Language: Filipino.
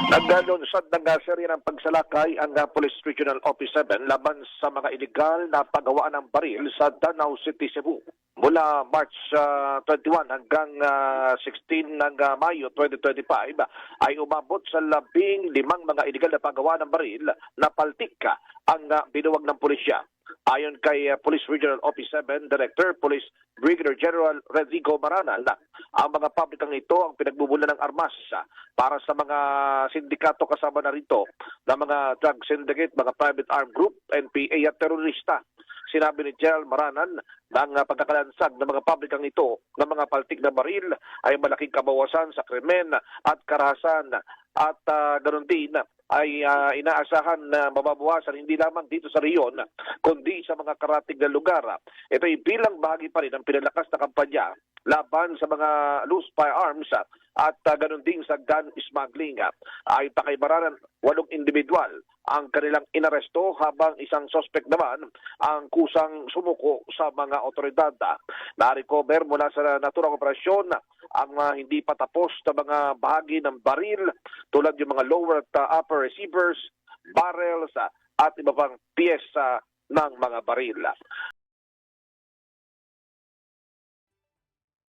Naglunsad ng serye ng pagsalakay ang Police Regional Office 7 laban sa mga iligal na paggawaan ng baril sa Danau City, Cebu. Mula March 21 hanggang 16 ng Mayo 2025 ay umabot sa 15 mga iligal na paggawa ng baril na paltika ang binuwag ng pulisya. Ayon kay Police Regional Office 7 Director Police Brigadier General Rodrigo Maranal, ang mga pabrikang ito ang pinagbubulan ng armas para sa mga sindikato kasama na rito ng mga drug syndicate, mga private armed group, NPA at terorista. Sinabi ni General Maranan na ang pagkakalansag ng mga pabrikang ito ng mga paltik na baril ay malaking kabawasan sa krimen at karahasan at ganoon din ay inaasahan na mababawasan hindi lamang dito sa reyon kundi sa mga karatig na lugar. Ito ay bilang bahagi pa rin ng pinalakas na kampanya laban sa mga loose firearms at ganoon din sa gun smuggling. Ayon pa kay Maranan, 8 individual ang kanilang inaresto habang isang suspect naman ang kusang sumuko sa mga otoridad. Na-recover mula sa naturang operasyon ang hindi pa tapos na mga bahagi ng baril tulad yung mga lower at upper receivers, barrels at iba pang piyesa ng mga baril.